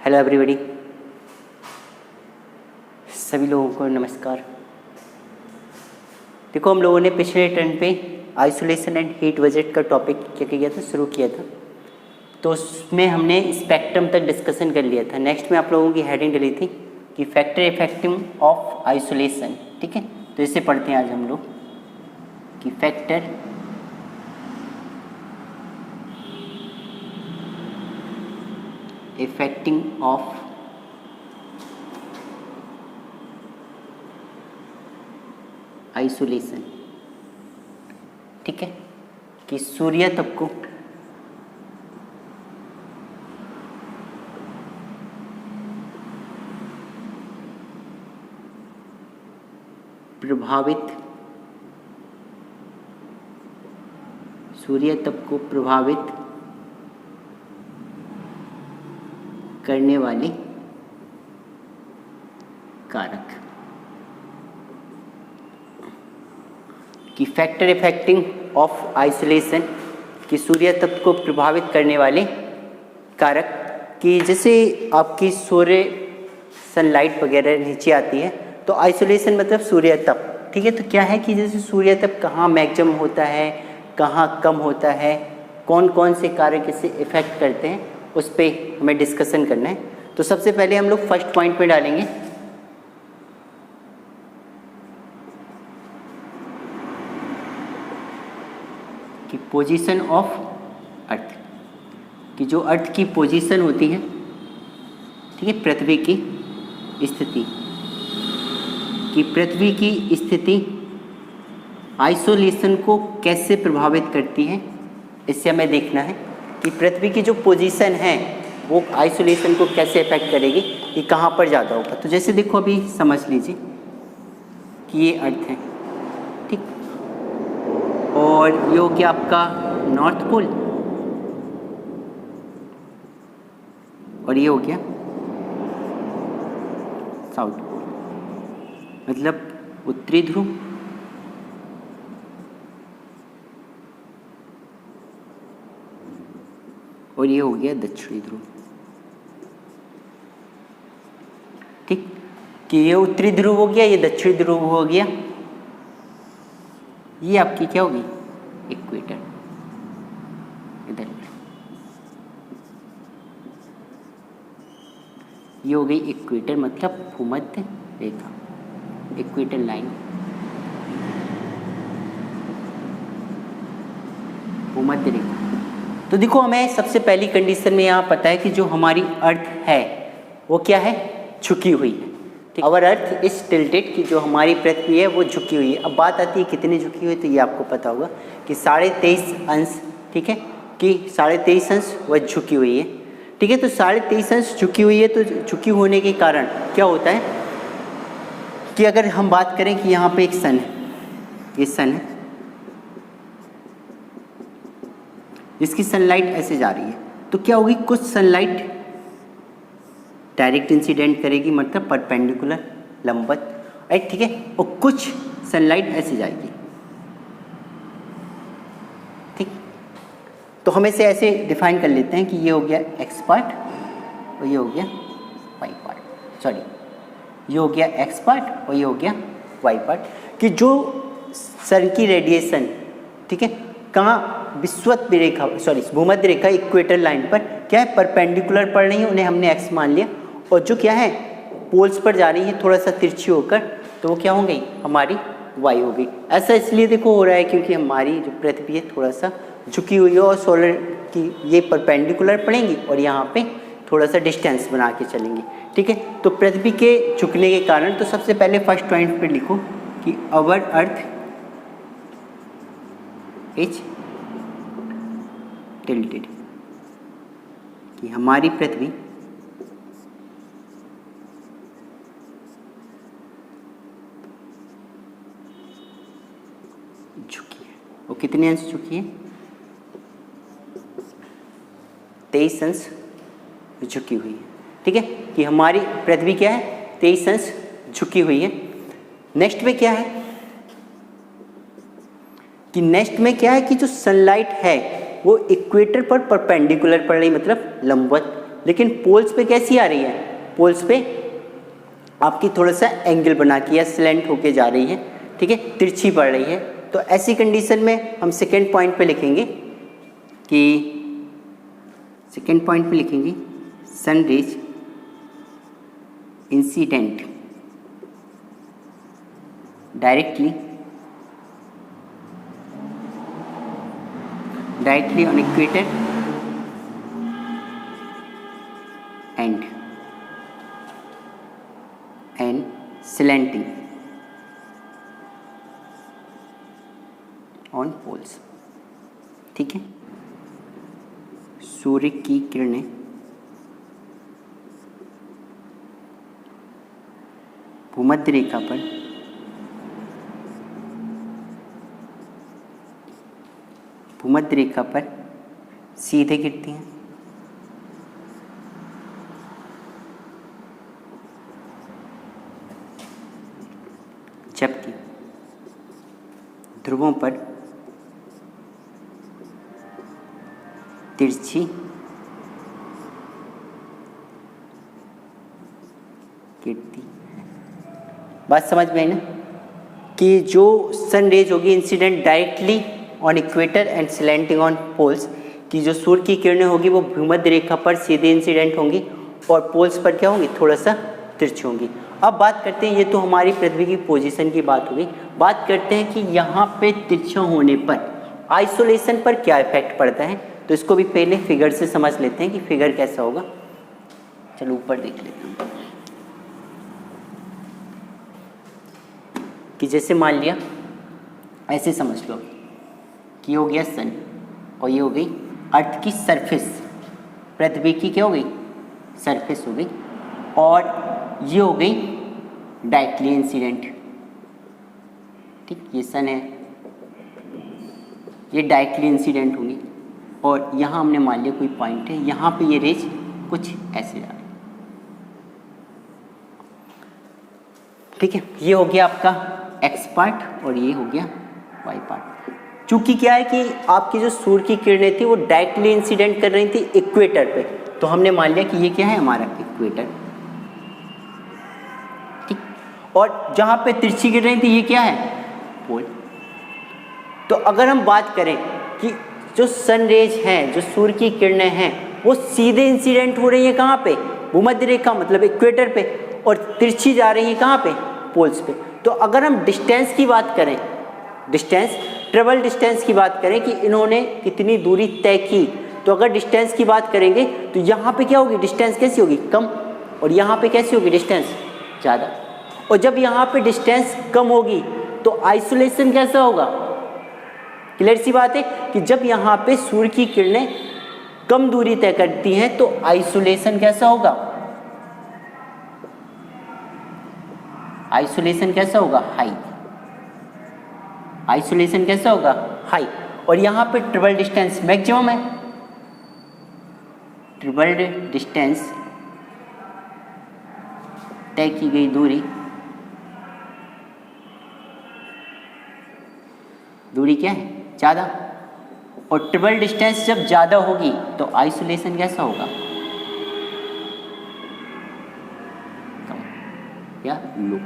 Hello everybody, सभी लोगों को नमस्कार। देखो, हम लोगों ने पिछले टर्न पे आइसोलेशन एंड हीट बजट का टॉपिक क्या किया था, शुरू किया था। तो उसमें हमने स्पेक्ट्रम तक डिस्कशन कर लिया था। नेक्स्ट में आप लोगों की हेडिंग डली थी कि फैक्टर इफेक्टिव ऑफ आइसोलेशन। ठीक है, तो इसे पढ़ते हैं आज हम लोग कि फैक्टर इफेक्टिंग ऑफ आइसोलेशन। ठीक है, कि सूर्य तप को प्रभावित करने वाले कारक कि फैक्टर इफेक्टिंग ऑफ आइसोलेशन कि सूर्य तप को प्रभावित करने वाले कारक कि जैसे आपकी सूर्य सनलाइट वगैरह नीचे आती है तो आइसोलेशन मतलब सूर्य तप। ठीक है, तो क्या है कि जैसे सूर्य तप कहाँ मैक्सिमम होता है, कहाँ कम होता है, कौन कौन से कारक इसे इफेक्ट करते हैं, उस पर हमें डिस्कशन करना है। तो सबसे पहले हम लोग फर्स्ट पॉइंट पे डालेंगे कि पोजीशन ऑफ अर्थ, कि जो अर्थ की पोजीशन होती है, ठीक है, पृथ्वी की स्थिति, कि पृथ्वी की स्थिति आइसोलेशन को कैसे प्रभावित करती है। इससे हमें देखना है कि पृथ्वी की जो पोजीशन है वो आइसोलेशन को कैसे इफेक्ट करेगी, कि कहाँ पर ज़्यादा होगा। तो जैसे देखो, अभी समझ लीजिए कि ये अर्थ है, ठीक, और ये हो गया आपका नॉर्थ पोल और ये हो गया साउथ पोल, मतलब उत्तरी ध्रुव और ये हो गया दक्षिणी ध्रुव। ठीक, कि ये उत्तरी ध्रुव हो गया, ये दक्षिणी ध्रुव हो गया, ये आपकी क्या होगी, इक्वेटर। इधर ये हो गई इक्वेटर, मतलब भूमध्य रेखा, इक्वेटर लाइन, भूमध्य रेखा। तो देखो, हमें सबसे पहली कंडीशन में यहाँ पता है कि जो हमारी अर्थ है वो क्या है, झुकी हुई है। ठीक, अवर अर्थ इज टिल्टेड, कि जो हमारी पृथ्वी है वो झुकी हुई है। अब बात आती है कितनी झुकी हुई, तो ये आपको पता होगा कि 23.5 अंश। ठीक है, कि 23.5 अंश वह झुकी हुई है। ठीक है, तो 23.5 अंश झुकी हुई है। तो झुकी होने के कारण क्या होता है कि अगर हम बात करें कि यहाँ पे एक सन है, ये सन है जिसकी सनलाइट ऐसे जा रही है, तो क्या होगी, कुछ सनलाइट डायरेक्ट इंसिडेंट करेगी, मतलब परपेंडिकुलर, लंबवत, राइट। ठीक है, और कुछ सनलाइट ऐसे जाएगी। ठीक, तो हम इसे ऐसे डिफाइन कर लेते हैं कि ये हो गया एक्स पार्ट और ये हो गया वाई पार्ट, सॉरी, ये हो गया एक्स पार्ट और ये हो गया वाई पार्ट। कि जो सन की रेडिएशन, ठीक है, कहाँ, विषुवत रेखा, सॉरी, भूमध्य रेखा, इक्वेटर लाइन पर क्या है, परपेंडिकुलर पड़ रही है, उन्हें हमने एक्स मान लिया, और जो क्या है पोल्स पर जा रही है थोड़ा सा तिरछी होकर, तो वो क्या हो गई, हमारी वाई हो गई। ऐसा इसलिए देखो हो रहा है क्योंकि हमारी जो पृथ्वी है थोड़ा सा झुकी हुई है और सोलर की ये परपेंडिकुलर पड़ेंगी और यहाँ पे थोड़ा सा डिस्टेंस बना के चलेंगी। ठीक है, तो पृथ्वी के झुकने के कारण, तो सबसे पहले फर्स्ट पॉइंट पे लिखो कि अवर अर्थ इज टिल्टेड, कि हमारी पृथ्वी झुकी है। वो कितने अंश झुकी है, 23 अंश झुकी हुई है। ठीक है, कि हमारी पृथ्वी क्या है, 23 अंश झुकी हुई है। नेक्स्ट में क्या है कि नेक्स्ट में क्या है कि जो सनलाइट है वो इक्वेटर पर परपेंडिकुलर पड़ रही, मतलब लंबवत लेकिन पोल्स पे कैसी आ रही है, पोल्स पे आपकी थोड़ा सा एंगल बना के या स्लैंट होके जा रही है, ठीक है, तिरछी पड़ रही है। तो ऐसी कंडीशन में हम सेकेंड पॉइंट पे लिखेंगे कि सेकेंड पॉइंट पे लिखेंगे sun rays incident directly on equator and slanting on poles. ठीक है, सूर्य की किरणें भूमध्य रेखा पर सीधे गिरती हैं, जबकि ध्रुवों पर तिरछी गिरती। बात समझ में आई ना कि जो सन रेज होगी incident directly on equator and slanting on poles, कि जो सूर्य की किरणें होगी वो भूमध्य रेखा पर सीधे इंसिडेंट होंगी और पोल्स पर क्या होंगी, थोड़ा सा तिरछी होंगी। अब बात करते हैं, ये तो हमारी पृथ्वी की पोजीशन की बात हो गई। बात करते हैं कि यहाँ पे तिरछा होने पर आइसोलेशन पर क्या इफेक्ट पड़ता है। तो इसको भी पहले फिगर से समझ लेते हैं कि फिगर कैसा होगा। चलो ऊपर देख लेते हैं कि जैसे मान लिया, ऐसे समझ लो कि हो गया सन और ये हो गई अर्थ की सरफेस, पृथ्वी की क्या हो गई, सरफेस हो गई, और ये हो गई डायरेक्टली इंसिडेंट। ठीक, ये सन है, ये डायरेक्टली इंसिडेंट होंगी, और यहाँ हमने मान लिया कोई पॉइंट है, यहाँ पे ये रेज कुछ ऐसे जा रही। ठीक है, ये हो गया आपका एक्स पार्ट और ये हो गया वाई पार्ट। चूंकि क्या है कि आपकी जो सूर्य की किरणें थी वो डायरेक्टली इंसिडेंट कर रही थी इक्वेटर पे, तो हमने मान लिया कि ये क्या है, हमारा इक्वेटर। ठीक, और जहाँ पे तिरछी गिर रही थी ये क्या है, पोल। तो अगर हम बात करें कि जो सन रेज हैं, जो सूर्य की किरणें हैं, वो सीधे इंसिडेंट हो रही है कहाँ पे, भूमध्य रेखा मतलब इक्वेटर पे, और तिरछी जा रही है कहाँ पे, पोल्स पे। तो अगर हम डिस्टेंस की बात करें, डिस्टेंस, ट्रेवल डिस्टेंस की बात करें कि इन्होंने कितनी दूरी तय की, तो अगर डिस्टेंस की बात करेंगे तो यहाँ पे क्या होगी, डिस्टेंस कैसी होगी, कम, और यहाँ पे कैसी होगी, डिस्टेंस ज़्यादा। और जब यहाँ पे डिस्टेंस कम होगी तो आइसोलेशन कैसा होगा, क्लियर सी बात है कि जब यहाँ पे सूर्य की किरणें कम दूरी तय करती हैं तो आइसोलेशन कैसा होगा, आइसोलेशन कैसा होगा, हाई। आइसोलेशन कैसा होगा, हाई। और यहाँ पे ट्रेवल डिस्टेंस मैक्सिमम है, ट्रेवल डिस्टेंस तय की गई दूरी क्या है, ज़्यादा। और ट्रेवल डिस्टेंस जब ज़्यादा होगी तो आइसोलेशन कैसा होगा, कम या लो।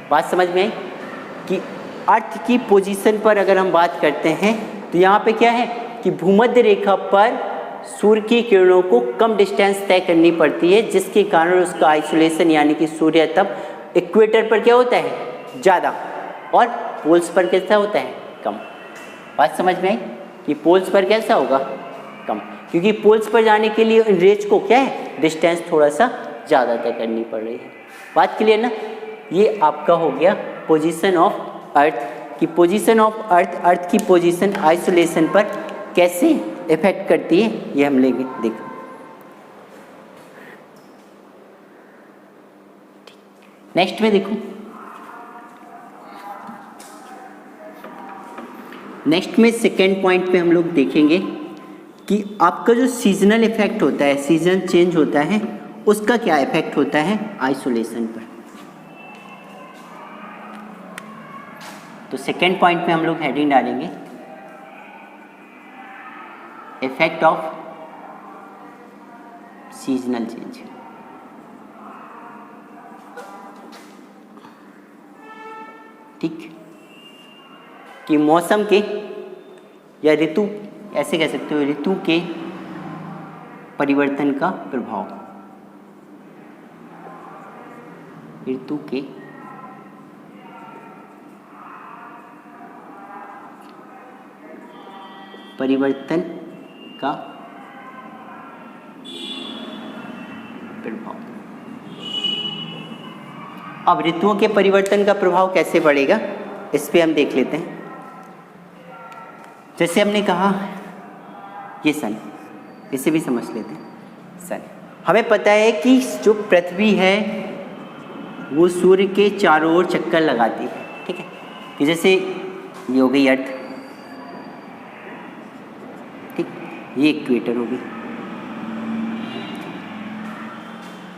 बात समझ में आई कि अर्थ की पोजीशन पर अगर हम बात करते हैं तो यहाँ पे क्या है कि भूमध्य रेखा पर सूर्य की किरणों को कम डिस्टेंस तय करनी पड़ती है, जिसके कारण उसका आइसोलेशन यानी कि सूर्य तप इक्वेटर पर क्या होता है, ज़्यादा, और पोल्स पर कैसा होता है, कम। बात समझ में आई कि पोल्स पर कैसा होगा, कम, क्योंकि पोल्स पर जाने के लिए इन रेज को क्या है, डिस्टेंस थोड़ा सा ज़्यादा तय करनी पड़ रही है। बात क्लियर ना। ये आपका हो गया पोजीशन ऑफ अर्थ की पोजीशन ऑफ अर्थ की पोजीशन आइसोलेशन पर कैसे इफेक्ट करती है, ये हम लेंगे देखो। नेक्स्ट में देखो, नेक्स्ट में सेकेंड पॉइंट पे हम लोग देखेंगे कि आपका जो सीजनल इफेक्ट होता है, सीजन चेंज होता है, उसका क्या इफेक्ट होता है आइसोलेशन पर। तो सेकेंड पॉइंट पे हम लोग हेडिंग डालेंगे इफेक्ट ऑफ सीजनल चेंज। ठीक, कि मौसम के या ऋतु, ऐसे कह सकते हो, ऋतु के परिवर्तन का प्रभाव, ऋतु के परिवर्तन का प्रभाव। अब ऋतुओं के परिवर्तन का प्रभाव कैसे पड़ेगा, इस पे हम देख लेते हैं। जैसे हमने कहा ये सन, इसे भी समझ लेते हैं। सन, हमें पता है कि जो पृथ्वी है वो सूर्य के चारों ओर चक्कर लगाती है। ठीक है, कि जैसे ये हो गई अर्थ, ठीक, ये इक्वेटर होगी।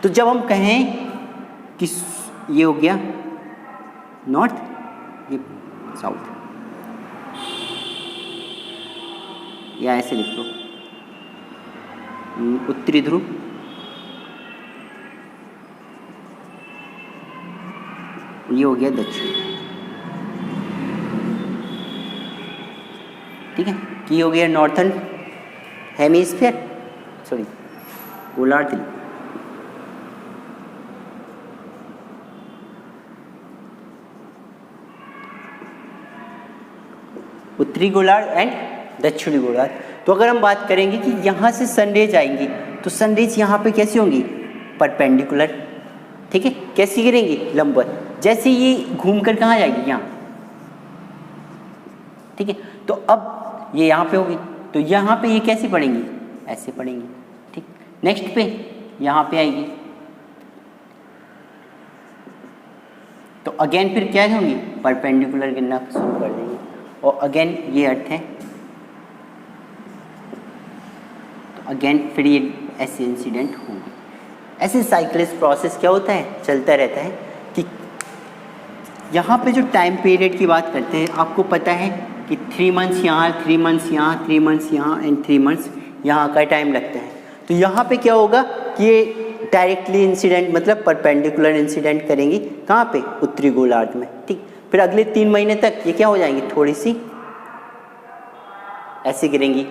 तो जब हम कहें कि ये हो गया नॉर्थ, ये साउथ, या ऐसे लिख लो उत्तरी ध्रुव, ये हो गया दक्षिण। ठीक है, कि ये हो गया नॉर्थन हेमिस्फीयर, सॉरी गोलार्ध। उत्तरी गोलार्ध एंड दक्षिणी गोलार्ध। तो अगर हम बात करेंगे कि यहाँ से सनरेज आएंगी तो सनरेज यहाँ पे कैसी होंगी, परपेंडिकुलर। ठीक है, कैसी गिरेंगी, लंबवत। जैसे ये घूमकर कहाँ जाएगी, यहाँ। ठीक है, तो अब ये यहाँ पे होगी, तो यहाँ पे ये कैसे पड़ेंगी, ऐसे पड़ेंगी। ठीक, नेक्स्ट पे यहाँ पे आएगी, तो अगेन फिर क्या होंगी, परपेंडिकुलर गिरना शुरू कर देंगे। और अगेन ये अर्थ है, तो अगेन फिर ये ऐसे इंसिडेंट होंगे। ऐसे साइक्लिक प्रोसेस क्या होता है, चलता रहता है। कि यहाँ पे जो टाइम पीरियड की बात करते हैं, आपको पता है कि 3 मंथ्स यहाँ, 3 मंथ्स यहाँ, 3 मंथ्स यहाँ एंड 3 मंथ्स यहाँ का टाइम लगता है। तो यहाँ पे क्या होगा कि ये डायरेक्टली इंसिडेंट, मतलब परपेंडिकुलर इंसिडेंट करेंगी कहाँ पे, उत्तरी गोलार्ध में। ठीक, फिर अगले 3 महीने तक ये क्या हो जाएंगी, थोड़ी सी ऐसे गिरेंगी।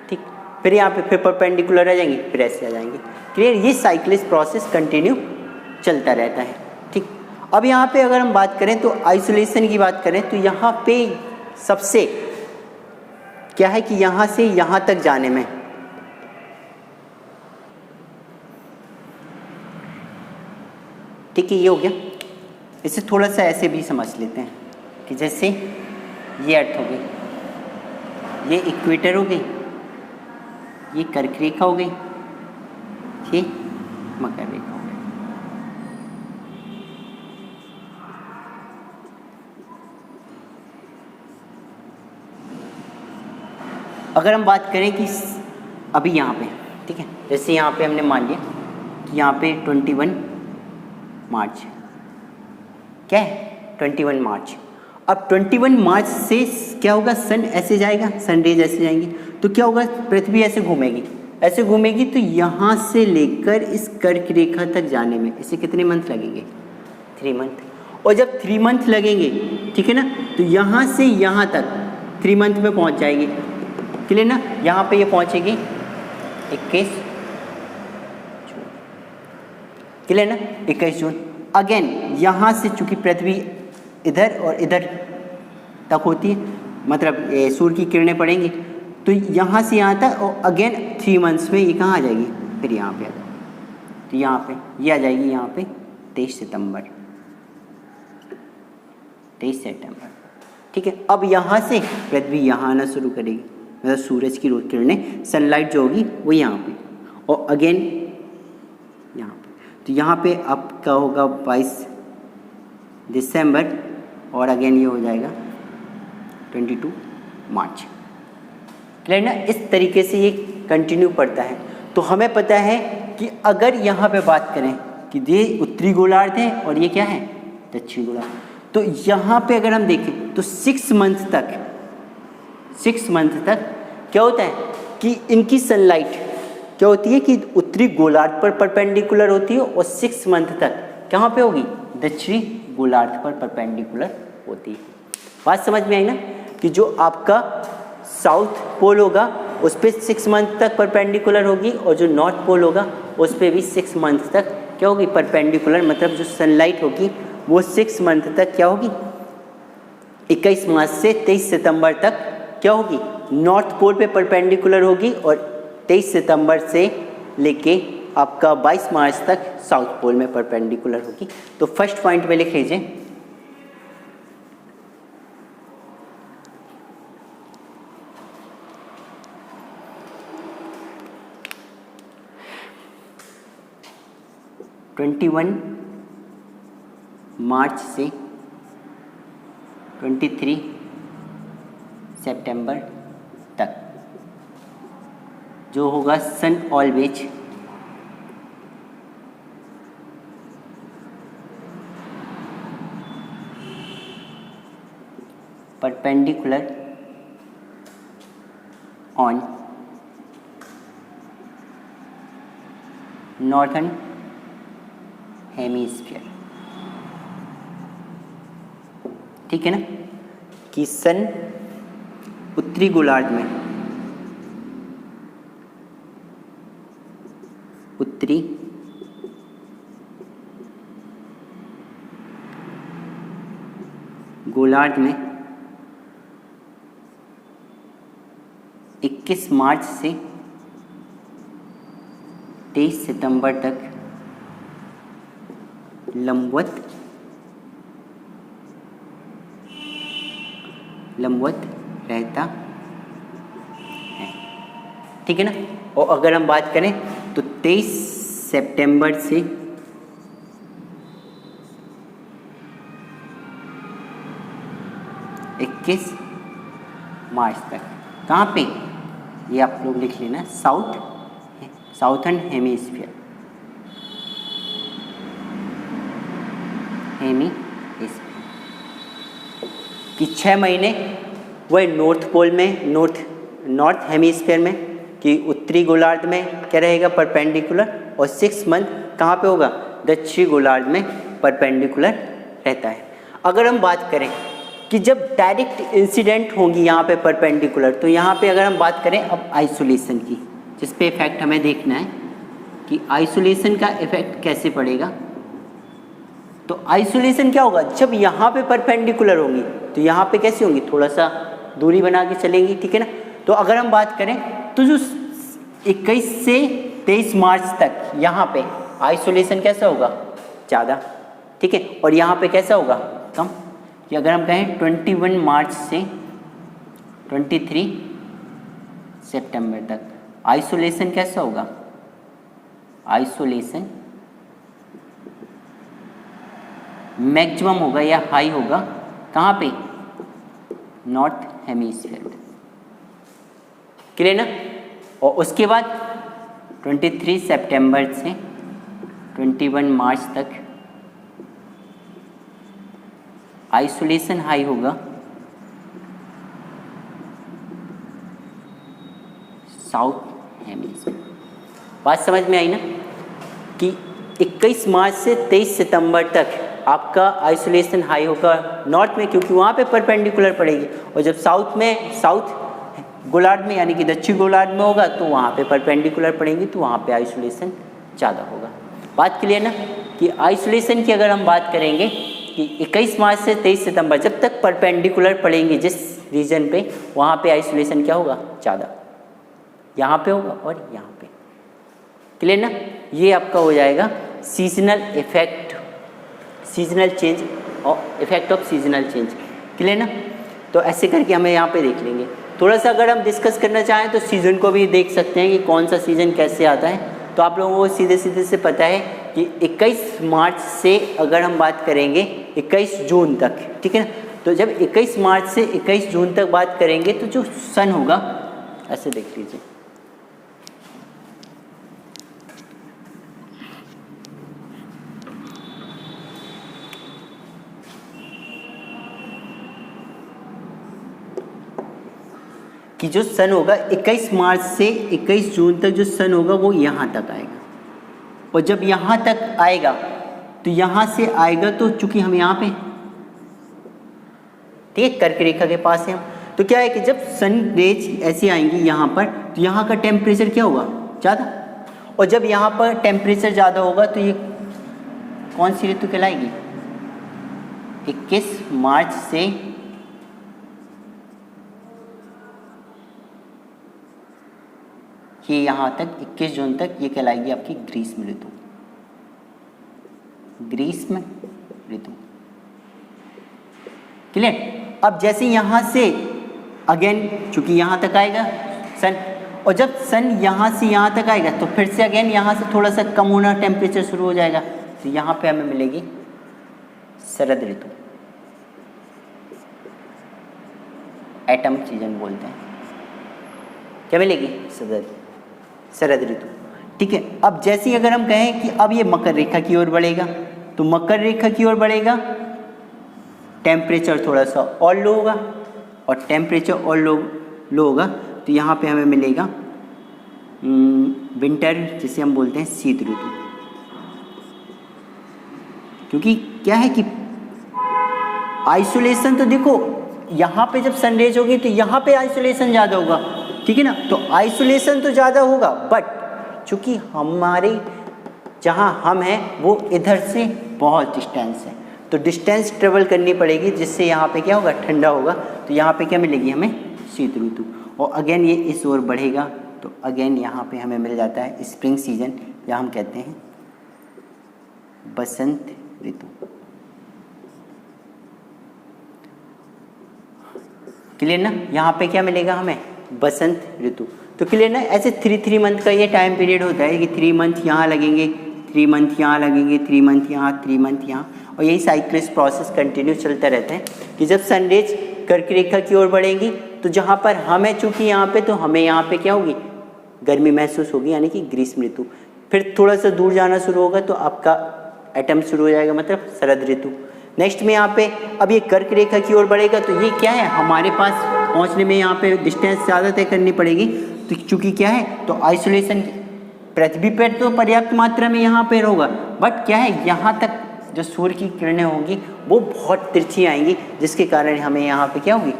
ठीक, फिर यहाँ पे फिर परपेंडिकुलर आ जाएंगी, फिर ऐसे आ जाएंगी। क्लियर, ये साइक्लिक प्रोसेस कंटिन्यू चलता रहता है। ठीक, अब यहाँ पे अगर हम बात करें तो आइसोलेशन की बात करें तो यहाँ पे सबसे क्या है कि यहाँ से यहाँ तक जाने में ठीक है, ये हो गया। इसे थोड़ा सा ऐसे भी समझ लेते हैं कि जैसे ये अर्थ हो गई, ये इक्वेटर हो गई, ये कर्क रेखा हो गई, ये मकर रेखा हो गई। अगर हम बात करें कि अभी यहाँ पे, ठीक है, जैसे यहाँ पे हमने मान लिया कि यहाँ पे 21 मार्च, क्या है 21 मार्च। अब 21 मार्च से क्या होगा, सन ऐसे जाएगा, सन रेज ऐसे जाएंगी, तो क्या होगा, पृथ्वी ऐसे घूमेगी, ऐसे घूमेगी। तो यहाँ से लेकर इस कर्क रेखा तक जाने में इसे कितने मंथ लगेंगे, 3 मंथ। और जब 3 मंथ लगेंगे, ठीक है ना, तो यहाँ से यहाँ तक 3 मंथ में पहुँच जाएगी। क्लियर ना, यहाँ पे ये पहुँचेगी 21 जून। क्लियर ना, 21 जून। अगेन यहाँ से चूँकि पृथ्वी इधर और इधर तक होती है, मतलब सूर्य की किरणें पड़ेंगी, तो यहाँ से यहाँ तक, और अगेन 3 मंथ्स में ये कहाँ आ जाएगी, फिर यहाँ पे आ जाएगी। तो यहाँ पे ये आ जाएगी, यहाँ पे 23 सितंबर, 23 सितंबर। ठीक है, अब यहाँ से पृथ्वी यहाँ आना शुरू करेगी, मतलब सूरज की किरणें, सनलाइट जो होगी वो यहाँ पे, और अगेन यहाँ पे। तो यहाँ पे आपका होगा 22 दिसंबर, और अगेन ये हो जाएगा 22 मार्च। क्लियर ना, इस तरीके से ये कंटिन्यू पड़ता है। तो हमें पता है कि अगर यहाँ पे बात करें कि ये उत्तरी गोलार्ध है और ये क्या है, दक्षिणी गोलार्ध, तो यहाँ पे अगर हम देखें तो 6 मंथ तक क्या होता है कि इनकी सनलाइट क्या होती है कि उत्तरी गोलार्ध पर परपेंडिकुलर होती है और 6 मंथ तक कहाँ पे होगी, दक्षिणी गोलार्ध पर परपेंडिकुलर होती है। बात समझ में आई ना, कि जो आपका साउथ पोल होगा उस पर 6 मंथ तक परपेंडिकुलर होगी और जो नॉर्थ पोल होगा उस पर भी 6 मंथ तक क्या होगी, परपेंडिकुलर, मतलब जो सनलाइट होगी वो 6 मंथ तक क्या होगी, 21 मार्च से 23 सितंबर तक क्या होगी, नॉर्थ पोल पे परपेंडिकुलर होगी और 23 सितंबर से लेके आपका 22 मार्च तक साउथ पोल में परपेंडिकुलर होगी। तो फर्स्ट पॉइंट में लिख लीजिए, मार्च से 23 सितंबर तक जो होगा sun always perpendicular on northern hemisphere. ठीक है ना, कि सन उत्तरी गोलार्ध में, उत्तरी गोलार्ध में 21 मार्च से 23 सितंबर तक लंबवत रहता है। ठीक है ना, और अगर हम बात करें तो 23 सितंबर से 21 मार्च तक कहाँ पे, ये आप लोग लिख लेना, साउथर्न हेमीस्फीयर, कि 6 महीने वह नॉर्थ पोल में, नॉर्थ हेमीस्फीयर में, कि उत्तरी गोलार्ध में क्या रहेगा, परपेंडिकुलर, और 6 मंथ कहाँ पे होगा, दक्षिणी गोलार्ध में परपेंडिकुलर रहता है। अगर हम बात करें कि जब डायरेक्ट इंसिडेंट होंगी यहाँ पे परपेंडिकुलर, तो यहाँ पे अगर हम बात करें अब आइसोलेशन की, जिस पे इफेक्ट हमें देखना है कि आइसोलेशन का इफेक्ट कैसे पड़ेगा। तो आइसोलेशन क्या होगा, जब यहाँ पे परपेंडिकुलर होंगी तो यहाँ पे कैसी होंगी, थोड़ा सा दूरी बना के चलेंगी। ठीक है ना, तो अगर हम बात करें तो जो 21 से 23 मार्च तक यहाँ पे आइसोलेशन कैसा होगा, ज़्यादा। ठीक है, और यहाँ पे कैसा होगा, कम। कि अगर हम कहें 21 मार्च से 23 सितंबर तक आइसोलेशन कैसा होगा, आइसोलेशन मैक्सिमम होगा या हाई होगा, कहाँ पे, नॉर्थ हेमीस्फीयर। क्लियर ना, और उसके बाद 23 सितंबर से 21 मार्च तक आइसोलेशन हाई होगा साउथ हेमीस्फीयर। बात समझ में आई ना, कि 21 मार्च से 23 सितंबर तक आपका आइसोलेशन हाई होगा नॉर्थ में, क्योंकि वहाँ पे परपेंडिकुलर पड़ेगी, और जब साउथ गोलार्ध में यानी कि दक्षिण गोलार्ध में होगा तो वहाँ पे परपेंडिकुलर पड़ेंगी, तो वहाँ पे आइसोलेशन ज़्यादा होगा। बात क्लियर ना, कि आइसोलेशन की अगर हम बात करेंगे कि 21 मार्च से 23 सितंबर जब तक परपेंडिकुलर पड़ेंगे जिस रीजन पे, वहाँ पे आइसोलेशन क्या होगा, ज़्यादा, यहाँ पे होगा और यहाँ पे। क्लियर ना, ये आपका हो जाएगा सीजनल इफेक्ट, सीजनल चेंज और effect of seasonal change. Clear ना, तो ऐसे करके हमें यहाँ पे देख लेंगे। थोड़ा सा अगर हम डिस्कस करना चाहें तो सीज़न को भी देख सकते हैं कि कौन सा सीज़न कैसे आता है। तो आप लोगों को सीधे सीधे से पता है कि 21 मार्च से अगर हम बात करेंगे 21 जून तक, ठीक है ना, तो जब 21 मार्च से 21 जून तक बात करेंगे तो जो सन होगा, ऐसे देख लीजिए, कि जो सन होगा 21 मार्च से 21 जून तक जो सन होगा वो यहाँ तक आएगा, और जब यहाँ तक आएगा तो यहाँ से आएगा, तो चूंकि हम यहाँ पे ठीक है कर्क रेखा के पास है हम, तो क्या है कि जब सन रेज ऐसी आएंगी यहाँ पर, तो यहाँ का टेम्परेचर क्या होगा ज़्यादा, और जब यहाँ पर टेम्परेचर ज़्यादा होगा तो ये कौन सी ऋतु कहलाएगी, 21 मार्च से ये यहाँ तक 21 जून तक ये कहलाएगी आपकी ग्रीष्म ऋतु, ग्रीष्म ऋतु। क्लियर। अब जैसे यहाँ से अगेन चूंकि यहाँ तक आएगा सन, और जब सन यहाँ से यहाँ तक आएगा तो फिर से अगेन यहाँ से थोड़ा सा कम होना टेम्परेचर शुरू हो जाएगा, तो यहाँ पे हमें मिलेगी शरद ऋतु, एटम सीजन बोलते हैं, क्या मिलेगी शरद ऋतु। ठीक है। अब जैसे ही अगर हम कहें कि अब ये मकर रेखा की ओर बढ़ेगा, तो मकर रेखा की ओर बढ़ेगा, टेम्परेचर थोड़ा सा और लो होगा, और टेम्परेचर और लो होगा तो यहाँ पे हमें मिलेगा विंटर, जिसे हम बोलते हैं शीत ऋतु। क्योंकि क्या है कि आइसोलेशन तो देखो यहाँ पे जब सनरेज होगी तो यहाँ पे आइसोलेशन ज़्यादा होगा, ठीक है ना, तो आइसोलेशन तो ज़्यादा होगा, बट चूँकि हमारे जहाँ हम हैं वो इधर से बहुत डिस्टेंस है, तो डिस्टेंस ट्रेवल करनी पड़ेगी, जिससे यहाँ पे क्या होगा ठंडा होगा, तो यहाँ पे क्या मिलेगी हमें शीत ऋतु। और अगेन ये इस ओर बढ़ेगा तो अगेन यहाँ पे हमें मिल जाता है स्प्रिंग सीजन, या हम कहते हैं बसंत ऋतु। क्लियर ना, यहाँ पे क्या मिलेगा हमें बसंत ऋतु। तो क्लियर ना, ऐसे 3 मंथ का ये टाइम पीरियड होता है कि 3 मंथ यहाँ लगेंगे, 3 मंथ यहाँ लगेंगे, 3 मंथ यहाँ, 3 मंथ यहाँ, और यही साइक्लिक प्रोसेस कंटिन्यू चलता रहता है कि जब सनरेज कर्क रेखा की ओर बढ़ेंगी तो जहाँ पर हमें चूँकि यहाँ पे, तो हमें यहाँ पे क्या होगी गर्मी महसूस होगी, यानी कि ग्रीष्म ऋतु। फिर थोड़ा सा दूर जाना शुरू होगा तो आपका एटम शुरू हो जाएगा, मतलब शरद ऋतु। नेक्स्ट में यहाँ पे अब ये कर्क रेखा की ओर बढ़ेगा तो ये क्या है, हमारे पास पहुँचने में यहाँ पे डिस्टेंस ज़्यादा तय करनी पड़ेगी, तो चूँकि क्या है तो आइसोलेशन पृथ्वी पर तो पर्याप्त मात्रा में यहाँ पर होगा, बट क्या है यहाँ तक जो सूर्य की किरणें होंगी वो बहुत तिरछी आएंगी, जिसके कारण हमें यहाँ पे क्या होगी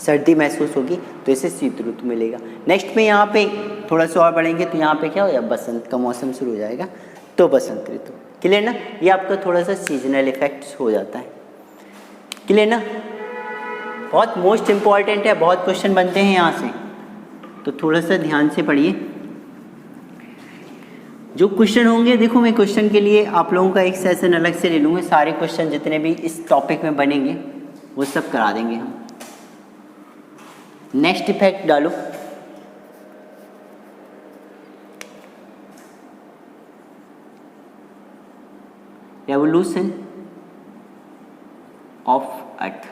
सर्दी महसूस होगी, तो इसे शीत ऋतु मिलेगा। नेक्स्ट में यहाँ पे थोड़ा सा और बढ़ेंगे तो यहाँ पे क्या होगा बसंत का मौसम शुरू हो जाएगा, तो बसंत ऋतु। क्लियर ना, ये आपका थोड़ा सा सीजनल इफेक्ट्स हो जाता है। क्लियर ना, बहुत मोस्ट इम्पॉर्टेंट है, बहुत क्वेश्चन बनते हैं यहाँ से, तो थोड़ा सा ध्यान से पढ़िए। जो क्वेश्चन होंगे, देखो मैं क्वेश्चन के लिए आप लोगों का एक सेशन अलग से ले लूँगा, सारे क्वेश्चन जितने भी इस टॉपिक में बनेंगे वो सब करा देंगे हम। नेक्स्ट इफेक्ट डालो, revolution of earth.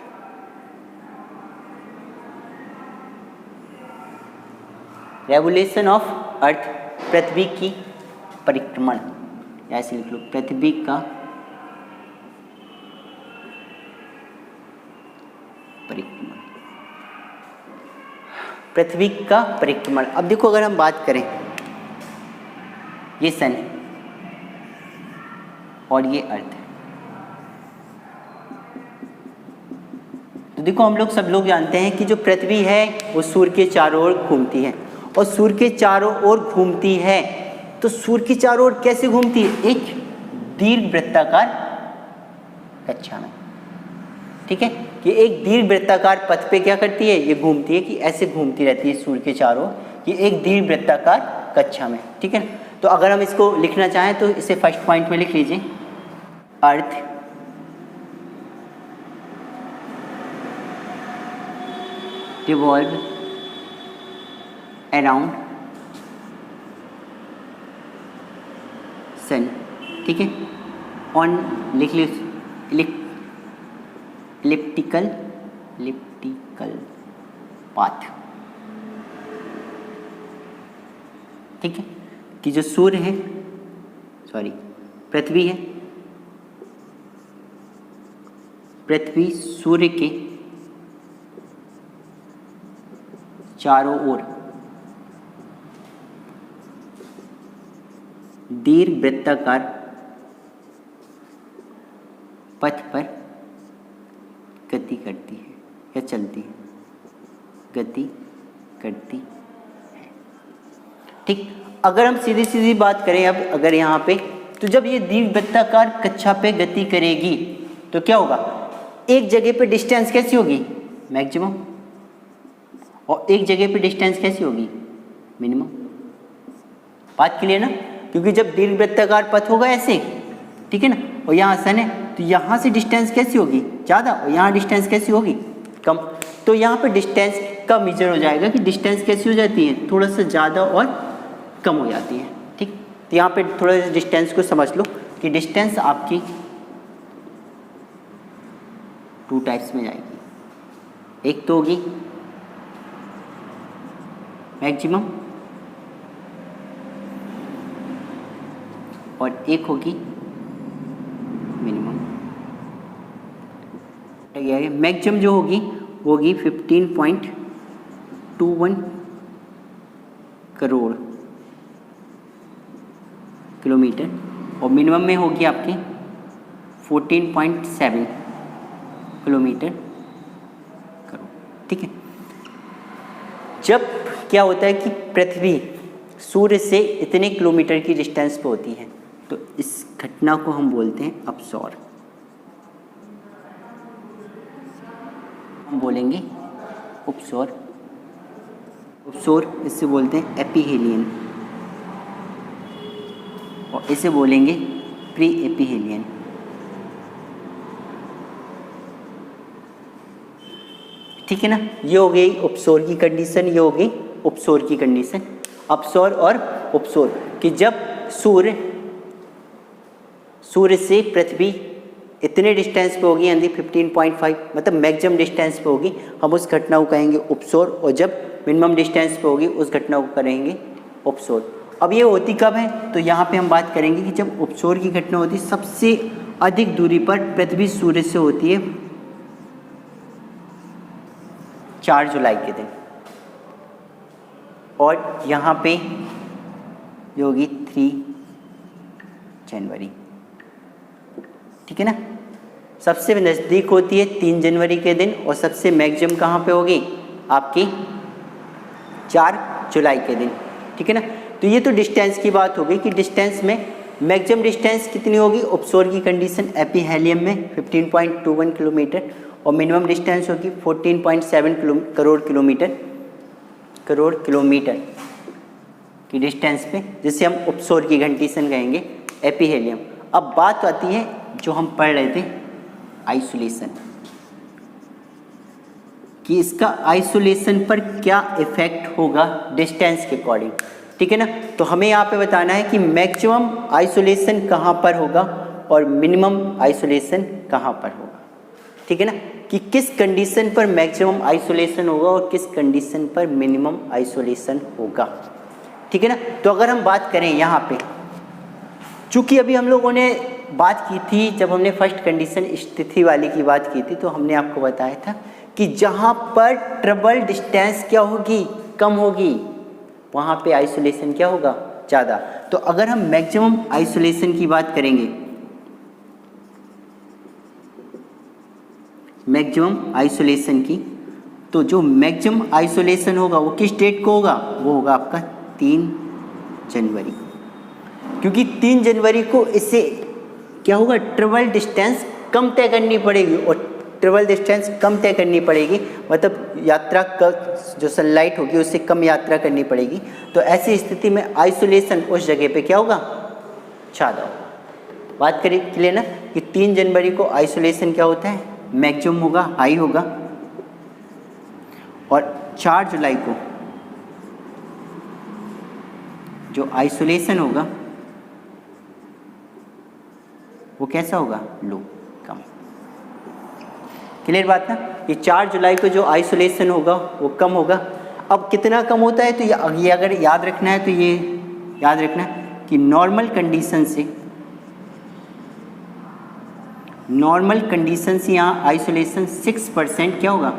Revolution of earth, पृथ्वी की परिक्रमण, ऐसे लिख लो पृथ्वी का परिक्रमण, पृथ्वी का परिक्रमण। अब देखो अगर हम बात करें, ये सन और ये अर्थ है, तो देखो हम लोग सब लोग जानते हैं कि जो पृथ्वी है वो सूर्य के चारों ओर घूमती है, और सूर्य के चारों ओर घूमती है तो सूर्य के चारों ओर कैसे घूमती है, एक दीर्घ वृत्ताकार कक्षा में, ठीक है, कि एक दीर्घ वृत्ताकार पथ पे क्या करती है, ये घूमती है, कि ऐसे घूमती रहती है सूर्य के चारों ओर, कि एक दीर्घ वृत्ताकार कक्षा में, ठीक है। तो अगर हम इसको लिखना चाहें तो इसे फर्स्ट पॉइंट में लिख लीजिए, अर्थ revolve around sun, ठीक है, ऑन लिख लीजिए इलिप्टिकल पाथ, ठीक है, कि जो सूर्य है, सॉरी पृथ्वी है, पृथ्वी सूर्य के चारों ओर दीर्घ वृत्ताकार पथ पर गति करती है या चलती है, गति करती है। ठीक, अगर हम सीधी सीधी बात करें अब अगर यहाँ पे, तो जब ये दीर्घ वृत्ताकार कक्षा पे गति करेगी तो क्या होगा, एक जगह पे डिस्टेंस कैसी होगी, मैक्सिमम, और एक जगह पे डिस्टेंस कैसी होगी, मिनिमम। बात क्लियर ना, क्योंकि जब दीर्घ वृत्ताकार पथ होगा ऐसे, ठीक है ना, और यहाँ सन है, तो यहाँ से डिस्टेंस कैसी होगी, ज़्यादा, और यहाँ डिस्टेंस कैसी होगी, कम। तो यहाँ पे डिस्टेंस का मेजर हो जाएगा कि डिस्टेंस कैसी हो जाती है, थोड़ा सा ज़्यादा और कम हो जाती है। ठीक, तो यहाँ पे थोड़ा सा डिस्टेंस को समझ लो कि डिस्टेंस आपकी 2 टाइप्स में जाएगी। एक तो होगी मैक्सिमम और एक होगी मिनिमम। मैक्सिमम जो होगी वो होगी 15.21 करोड़ किलोमीटर, और मिनिमम में होगी आपकी 14.7 किलोमीटर करोड़। ठीक है, जब क्या होता है कि पृथ्वी सूर्य से इतने किलोमीटर की डिस्टेंस पे होती है, तो इस घटना को हम बोलते हैं अपसौर, हम बोलेंगे उपसौर। उपसौर इससे बोलते हैं एपीहेलियन, और इसे बोलेंगे प्री एपीहेलियन। ठीक है ना, ये हो गई उपसौर की कंडीशन, ये हो गई उपसौर की कंडीशन। अपसौर और उपसौर कि जब सूर्य से पृथ्वी इतने डिस्टेंस पे होगी, यानी 15.5 मतलब मैक्सिमम डिस्टेंस पे होगी, हम उस घटना को कहेंगे उपसौर, और जब मिनिमम डिस्टेंस पे होगी उस घटना को करेंगे उपसौर। अब ये होती कब है, तो यहाँ पे हम बात करेंगे कि जब उपसौर की घटना होती है सबसे अधिक दूरी पर पृथ्वी सूर्य से होती है 4 जुलाई के दिन, और यहाँ पे ये होगी 3 जनवरी। ठीक है ना, सबसे नज़दीक होती है 3 जनवरी के दिन, और सबसे मैक्सिमम कहाँ पे होगी आपकी 4 जुलाई के दिन। ठीक है ना, तो ये तो डिस्टेंस की बात हो गई कि डिस्टेंस में मैक्सिमम डिस्टेंस कितनी होगी उपसौर की कंडीशन एपीहेलियम में 15.21 किलोमीटर, और मिनिमम डिस्टेंस होगी 14.7 करोड़ किलोमीटर की डिस्टेंस पे, जिसे हम उपसौर की कंडीशन कहेंगे एपीहेलियम। अब बात आती है जो हम पढ़ रहे थे आइसोलेशन, कि इसका आइसोलेशन पर क्या इफेक्ट होगा डिस्टेंस के अकॉर्डिंग। ठीक है ना, तो हमें यहाँ पे बताना है कि मैक्सिमम आइसोलेशन कहाँ पर होगा और मिनिमम आइसोलेशन कहाँ पर होगा। ठीक है ना, कि किस कंडीशन पर मैक्सिमम आइसोलेशन होगा और किस कंडीशन पर मिनिमम आइसोलेशन होगा। ठीक है ना, तो अगर हम बात करें यहाँ पे, चूँकि अभी हम लोगों ने बात की थी, जब हमने फर्स्ट कंडीशन स्थिति वाली की बात की थी, तो हमने आपको बताया था कि जहाँ पर ट्रेवल डिस्टेंस क्या होगी, कम होगी, वहाँ पे आइसोलेशन क्या होगा, ज़्यादा। तो अगर हम मैक्सिमम आइसोलेशन की बात करेंगे, मैक्सिमम आइसोलेशन की, तो जो मैक्सिमम आइसोलेशन होगा वो किस डेट को होगा, वो होगा आपका 3 जनवरी, क्योंकि 3 जनवरी को इससे क्या होगा, ट्रेवल डिस्टेंस कम तय करनी पड़ेगी, और ट्रेवल डिस्टेंस कम तय करनी पड़ेगी मतलब यात्रा का जो सनलाइट होगी उससे कम यात्रा करनी पड़ेगी। तो ऐसी स्थिति में आइसोलेशन उस जगह पे क्या होगा, ज़्यादा होगा। बात करें क्लियर ना, कि 3 जनवरी को आइसोलेशन क्या होता है, मैक्सिमम होगा, हाई होगा, और 4 जुलाई को जो आइसोलेशन होगा वो कैसा होगा, लो, कम। क्लियर बात ना, ये 4 जुलाई को जो आइसोलेशन होगा वो कम होगा। अब कितना कम होता है, तो ये अगर याद रखना है तो ये याद रखना कि नॉर्मल कंडीशन से यहाँ आइसोलेशन 6% क्या होगा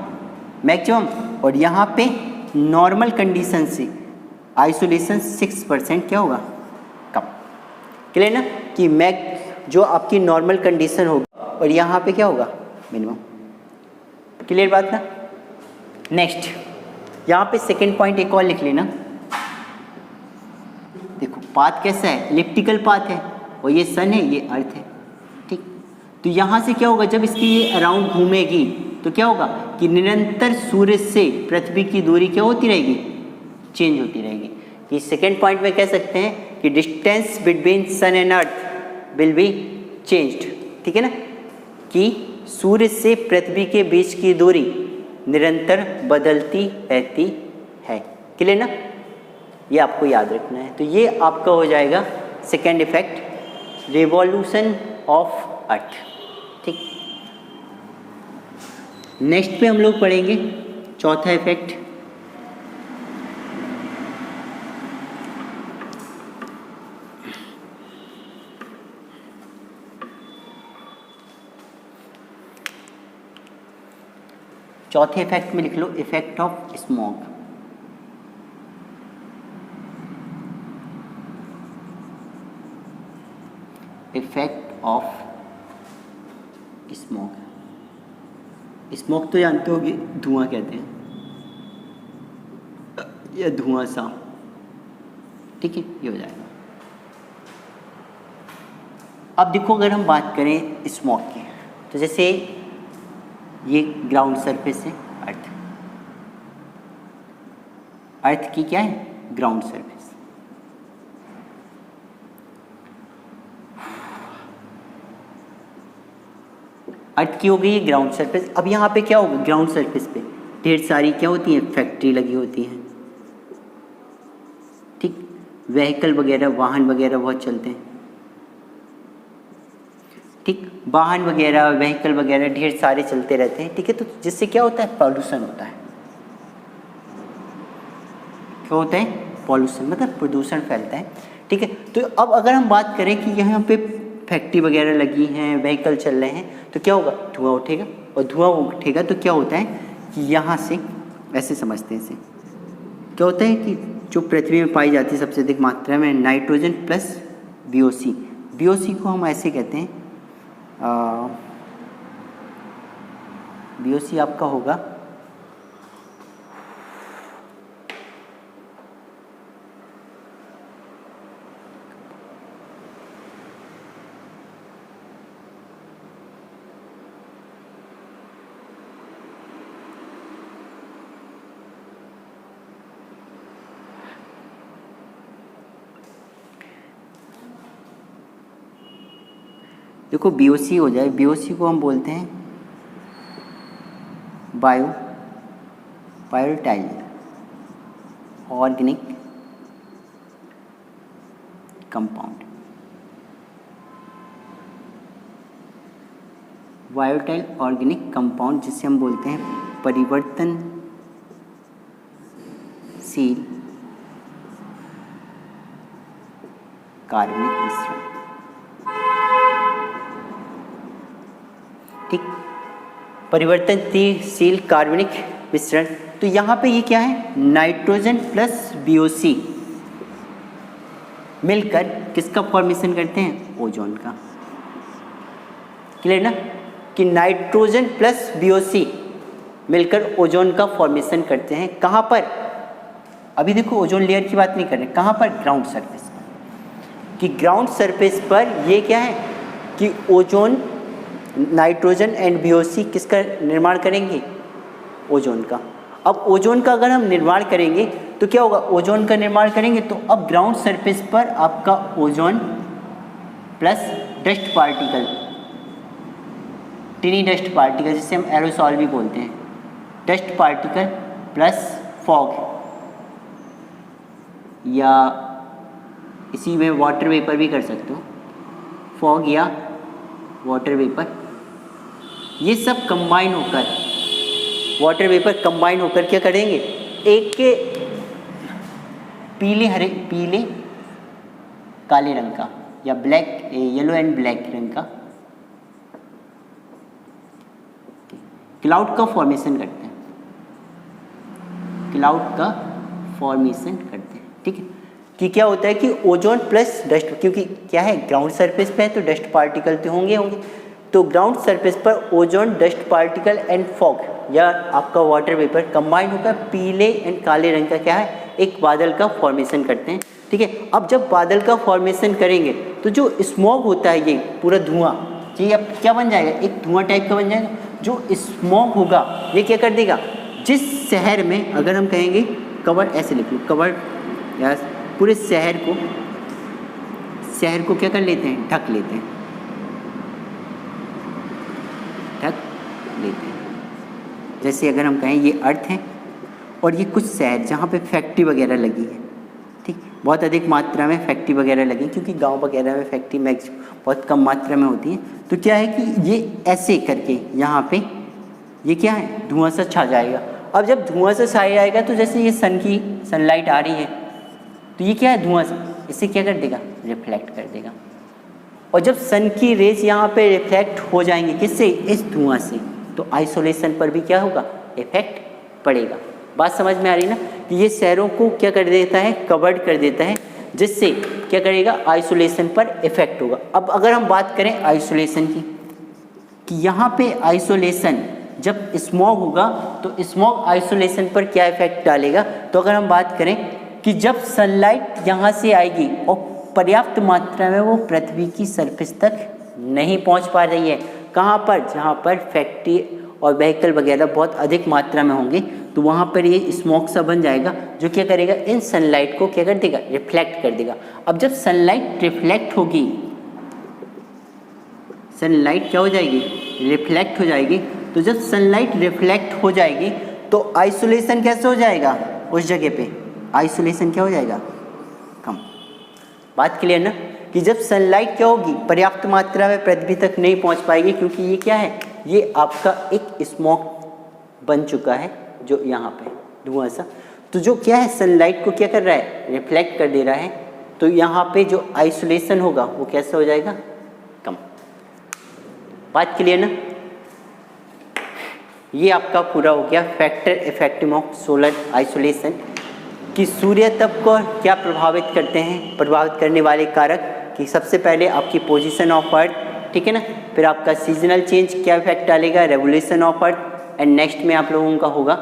मैक्सिमम, और यहाँ पे नॉर्मल कंडीशन से आइसोलेशन 6% क्या होगा, कम। क्लियर ना, कि मैक्स जो आपकी नॉर्मल कंडीशन होगी और यहाँ पे क्या होगा, मिनिमम। क्लियर बात ना। नेक्स्ट यहाँ पे सेकेंड पॉइंट एक और लिख लेना। देखो पाथ कैसा है, इलिप्टिकल पाथ है और ये सन है, ये अर्थ है, ठीक। तो यहाँ से क्या होगा, जब इसकी ये अराउंड घूमेगी तो क्या होगा कि निरंतर सूर्य से पृथ्वी की दूरी क्या होती रहेगी, चेंज होती रहेगी। कि सेकेंड पॉइंट में कह सकते हैं कि distance between sun and earth will be changed, ठीक है ना, कि सूर्य से पृथ्वी के बीच की दूरी निरंतर बदलती रहती है। क्लियर ना, ये आपको याद रखना है। तो ये आपका हो जाएगा second effect, revolution of earth, ठीक। नेक्स्ट पे हम लोग पढ़ेंगे चौथा इफेक्ट, चौथे इफेक्ट में लिख लो effect of smog. Effect of smog, smog तो जानते होगे, धुआं कहते हैं या धुआं सा, ठीक है, ये हो जाएगा। अब देखो अगर हम बात करें स्मॉग की, तो जैसे ये ग्राउंड सरफेस है अर्थ, अर्थ की क्या है, ग्राउंड सरफेस। अर्थ की हो गई है ग्राउंड सरफेस। अब यहाँ पे क्या होगा, ग्राउंड सरफेस पे ढेर सारी क्या होती हैं, फैक्ट्री लगी होती हैं, ठीक, व्हीकल वगैरह, वाहन वगैरह बहुत चलते हैं, ठीक, वाहन वगैरह, व्हीकल वगैरह ढेर सारे चलते रहते हैं, ठीक है। तो जिससे क्या होता है, पॉल्यूशन होता है। क्या होता है, पॉल्यूशन, मतलब प्रदूषण फैलता है, ठीक है। तो अब अगर हम बात करें कि यहाँ पे फैक्ट्री वगैरह लगी हैं, व्हीकल चल रहे हैं, तो क्या होगा, धुआं उठेगा, और धुआं उठेगा तो क्या होता है कि यहाँ से ऐसे समझते हैं, इसे क्या होता है कि जो पृथ्वी में पाई जाती है सबसे अधिक मात्रा में नाइट्रोजन प्लस VOC, VOC को हम ऐसे कहते हैं, VOC आपका होगा देखो BOC हो जाए, BOC को हम बोलते हैं बायोटाइल ऑर्गेनिक कंपाउंड, बायोटाइल ऑर्गेनिक कंपाउंड, जिसे हम बोलते हैं परिवर्तनशील कार्बनिक मिश्रण, ठीक, परिवर्तनशील कार्बनिक मिश्रण। तो यहाँ पे ये क्या है, नाइट्रोजन प्लस VOC मिलकर किसका फॉर्मेशन करते हैं, ओजोन का। क्लियर ना, कि नाइट्रोजन प्लस VOC मिलकर ओजोन का फॉर्मेशन करते हैं। कहाँ पर, अभी देखो ओजोन लेयर की बात नहीं कर रहे, कहाँ पर, ग्राउंड सरफेस पर, कि ग्राउंड सरफेस पर ये क्या है कि ओजोन, नाइट्रोजन एंड VOC किसका निर्माण करेंगे, ओजोन का। अब ओजोन का अगर हम निर्माण करेंगे तो क्या होगा, ओजोन का निर्माण करेंगे तो अब ग्राउंड सरफेस पर आपका ozone plus dust particle, टिनी dust particle, जिसे हम एरोसॉल भी बोलते हैं, डस्ट पार्टिकल प्लस फॉग, या इसी में वाटर वेपर भी कर सकते हो, फॉग या वाटर वेपर, ये सब कंबाइन होकर, वाटर वेपर कंबाइन होकर क्या करेंगे, एक के पीले हरे, पीले काले रंग का या ब्लैक, येलो एंड ब्लैक रंग का क्लाउड का फॉर्मेशन करते हैं। क्लाउड का फॉर्मेशन करते हैं। ठीक है, कि क्या होता है कि ओजोन प्लस डस्ट, क्योंकि क्या है ग्राउंड सरफेस पे है तो डस्ट पार्टिकल तो होंगे, तो ग्राउंड सरफेस पर ozone, dust particle and fog या आपका वाटर वेपर कंबाइंड होकर पीले एंड काले रंग का क्या है एक बादल का फॉर्मेशन करते हैं। ठीक है, अब जब बादल का फॉर्मेशन करेंगे तो जो स्मॉग होता है, ये पूरा धुआं, ये अब क्या बन जाएगा, एक धुआं टाइप का बन जाएगा। जो स्मॉग होगा ये क्या कर देगा, जिस शहर में, अगर हम कहेंगे कवर, ऐसे लिख लो कवर, या पूरे शहर को क्या कर लेते हैं, ढक लेते हैं, ढक लेते हैं। जैसे अगर हम कहें ये अर्थ है और ये कुछ शहर जहाँ पे फैक्ट्री वगैरह लगी है, ठीक, बहुत अधिक मात्रा में फैक्ट्री वगैरह लगी, क्योंकि गांव वगैरह में फैक्ट्री मैक्सिमम बहुत कम मात्रा में होती है, तो क्या है कि ये ऐसे करके यहाँ पे ये क्या है धुआं सा छा जाएगा। अब जब धुआं सा छाया जाएगा तो जैसे ये सनलाइट आ रही है तो ये क्या है धुआं सा, इसे क्या कर देगा, रिफ्लेक्ट कर देगा। और जब सन की रेज यहाँ पे रिफ्लेक्ट हो जाएंगे किससे, इस धुआं से, तो आइसोलेशन पर भी क्या होगा, इफेक्ट पड़ेगा। बात समझ में आ रही ना, कि ये शहरों को क्या कर देता है, कवर्ड कर देता है, जिससे क्या करेगा, आइसोलेशन पर इफेक्ट होगा। अब अगर हम बात करें आइसोलेशन की, कि यहाँ पे आइसोलेशन जब स्मॉग होगा तो स्मॉग आइसोलेशन पर क्या इफेक्ट डालेगा, तो अगर हम बात करें कि जब सनलाइट यहाँ से आएगी और पर्याप्त मात्रा में वो पृथ्वी की सरफेस तक नहीं पहुँच पा रही है, कहाँ पर, जहाँ पर फैक्ट्री और व्हीकल वगैरह बहुत अधिक मात्रा में होंगे, तो वहाँ पर ये स्मोक सा बन जाएगा, जो क्या करेगा, इन सनलाइट को क्या कर देगा, रिफ्लेक्ट कर देगा। अब जब सनलाइट रिफ्लेक्ट होगी, सनलाइट क्या हो जाएगी, रिफ्लेक्ट हो जाएगी, तो जब सनलाइट रिफ्लेक्ट हो जाएगी तो आइसोलेशन कैसे हो जाएगा, उस जगह पे आइसोलेशन क्या हो जाएगा, कम। बात क्लियर ना, कि जब सनलाइट क्या होगी, पर्याप्त मात्रा में पृथ्वी तक नहीं पहुंच पाएगी, क्योंकि ये क्या है, ये आपका एक स्मोक बन चुका है जो यहाँ पे धुआं सा, तो जो क्या है सनलाइट को क्या कर रहा है, रिफ्लेक्ट कर दे रहा है, तो यहाँ पे जो आइसोलेशन होगा वो कैसे हो जाएगा, कम। बात क्लियर ना, ये आपका पूरा हो गया factor effective of solar isolation, कि सूर्य तप को क्या प्रभावित करते हैं, प्रभावित करने वाले कारक, कि सबसे पहले आपकी पोजीशन ऑफ अर्थ, ठीक है ना, फिर आपका सीजनल चेंज क्या इफेक्ट डालेगा, revolution of earth, and next में आप लोगों का होगा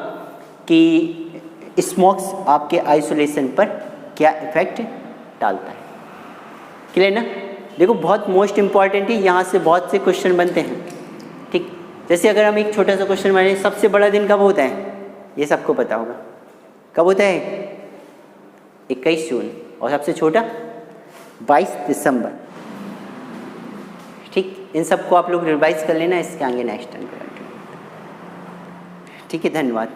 कि स्मोक्स आपके आइसोलेशन पर क्या इफेक्ट डालता है। क्लियर ना, देखो बहुत मोस्ट इंपॉर्टेंट है, यहाँ से बहुत से क्वेश्चन बनते हैं। ठीक, जैसे अगर हम एक छोटा सा क्वेश्चन माने, सबसे बड़ा दिन कब होता है, ये सबको पता होगा, कब होता है, 21 जून, और सबसे छोटा 22 दिसंबर। ठीक, इन सबको आप लोग रिवाइज कर लेना, इसके आगे नेक्स्ट टाइम करेंगे। ठीक है, धन्यवाद।